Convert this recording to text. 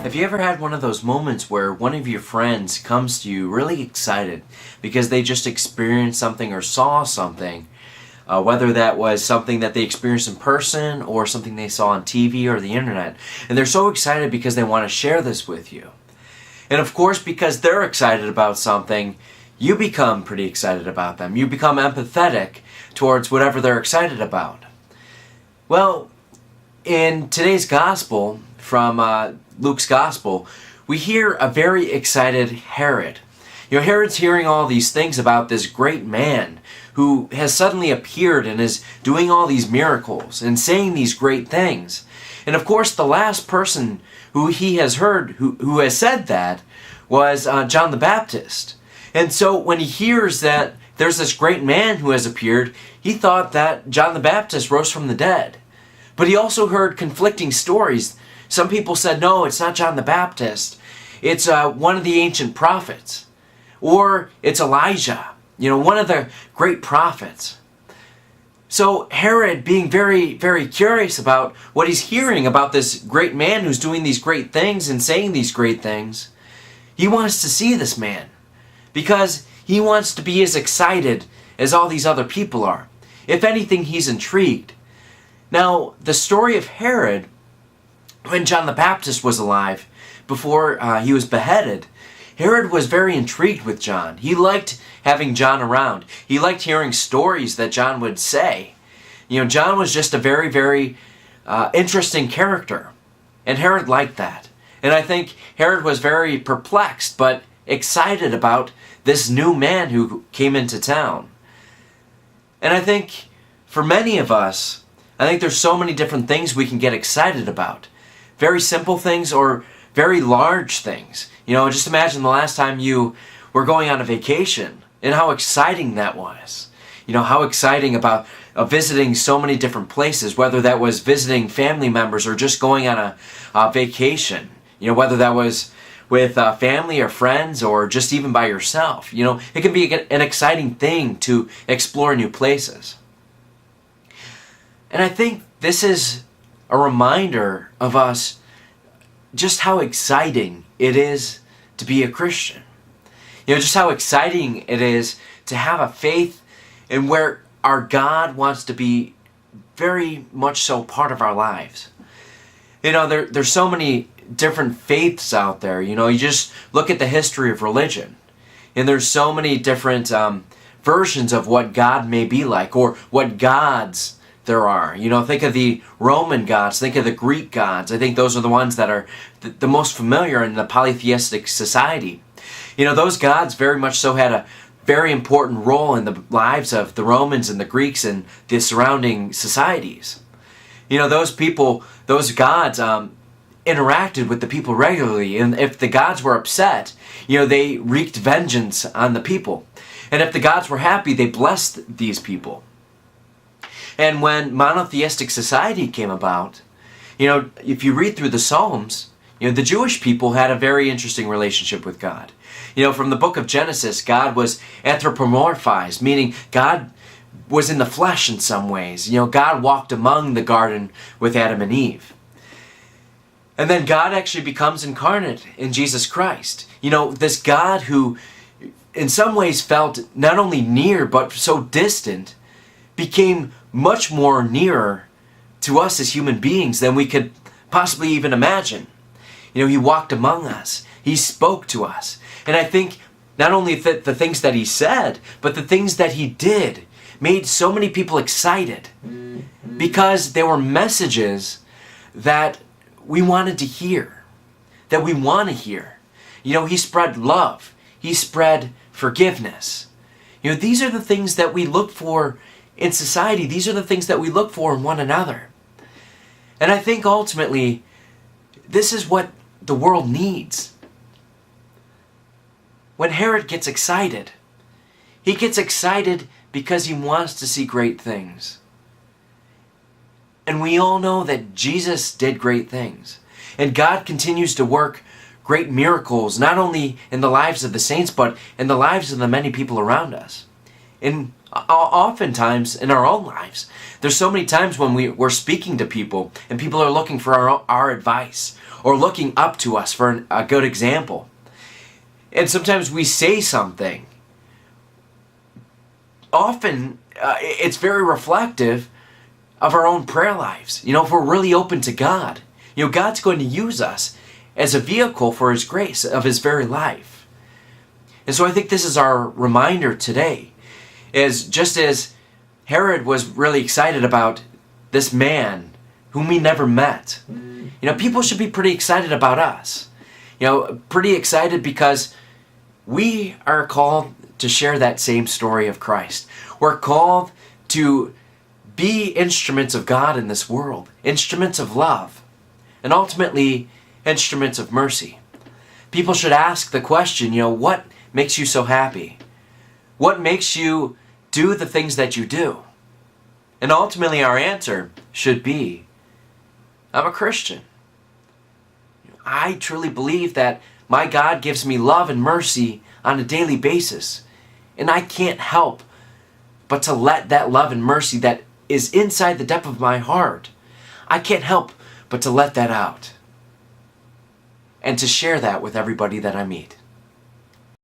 Have you ever had one of those moments where one of your friends comes to you really excited because they just experienced something or saw something, whether that was something that they experienced in person or something they saw on TV or the internet, and they're so excited because they want to share this with you. And of course, because they're excited about something, you become pretty excited about them. You become empathetic towards whatever they're excited about. Well, in today's gospel, from Luke's gospel, we hear a very excited Herod. Herod's hearing all these things about this great man who has suddenly appeared and is doing all these miracles and saying these great things. And of course, the last person who he has heard who has said that was John the Baptist. And so when he hears that there's this great man who has appeared, he thought that John the Baptist rose from the dead. But he also heard conflicting stories. Some people said, no, it's not John the Baptist. It's one of the ancient prophets. Or it's Elijah, one of the great prophets. So Herod, being very, very curious about what he's hearing about this great man who's doing these great things and saying these great things, he wants to see this man because he wants to be as excited as all these other people are. If anything, he's intrigued. Now, the story of Herod, when John the Baptist was alive, before he was beheaded, Herod was very intrigued with John. He liked having John around. He liked hearing stories that John would say. John was just a very, very interesting character. And Herod liked that. And I think Herod was very perplexed, but excited about this new man who came into town. And I think for many of us, I think there's so many different things we can get excited about. Very simple things or very large things. Just imagine the last time you were going on a vacation and how exciting that was. How exciting about visiting so many different places, whether that was visiting family members or just going on a vacation. Whether that was with family or friends or just even by yourself. It can be an exciting thing to explore new places. And I think this is a reminder of us just how exciting it is to be a Christian. Just how exciting it is to have a faith in where our God wants to be very much so part of our lives. There's so many different faiths out there. You just look at the history of religion, and there's so many different versions of what God may be like, or what gods there are. Think of the Roman gods, think of the Greek gods. I think those are the ones that are the most familiar in the polytheistic society. Those gods very much so had a very important role in the lives of the Romans and the Greeks and the surrounding societies. Those people, those gods interacted with the people regularly, and if the gods were upset, they wreaked vengeance on the people. And if the gods were happy, they blessed these people. And when monotheistic society came about, if you read through the Psalms, the Jewish people had a very interesting relationship with God. From the book of Genesis, God was anthropomorphized, meaning God was in the flesh in some ways. God walked among the garden with Adam and Eve. And then God actually becomes incarnate in Jesus Christ. This God who in some ways felt not only near but so distant, became much more nearer to us as human beings than we could possibly even imagine. He walked among us. He spoke to us. And I think not only the things that he said, but the things that he did made so many people excited because they were messages that we wanted to hear, that we want to hear. He spread love. He spread forgiveness. These are the things that we look for in society. These are the things that we look for in one another. And I think ultimately, this is what the world needs. When Herod gets excited, he gets excited because he wants to see great things. And we all know that Jesus did great things. And God continues to work great miracles, not only in the lives of the saints, but in the lives of the many people around us. And Oftentimes in our own lives, there's so many times when we're speaking to people and people are looking for our advice or looking up to us for a good example. And sometimes we say something. Often it's very reflective of our own prayer lives. If we're really open to God, God's going to use us as a vehicle for His grace of His very life. And so I think this is our reminder today, is just as Herod was really excited about this man whom he never met. People should be pretty excited about us. Pretty excited because we are called to share that same story of Christ. We're called to be instruments of God in this world, instruments of love, and ultimately instruments of mercy. People should ask the question, what makes you so happy? What makes you do the things that you do? And ultimately our answer should be, I'm a Christian. I truly believe that my God gives me love and mercy on a daily basis. And I can't help but to let that love and mercy that is inside the depth of my heart, I can't help but to let that out. And to share that with everybody that I meet.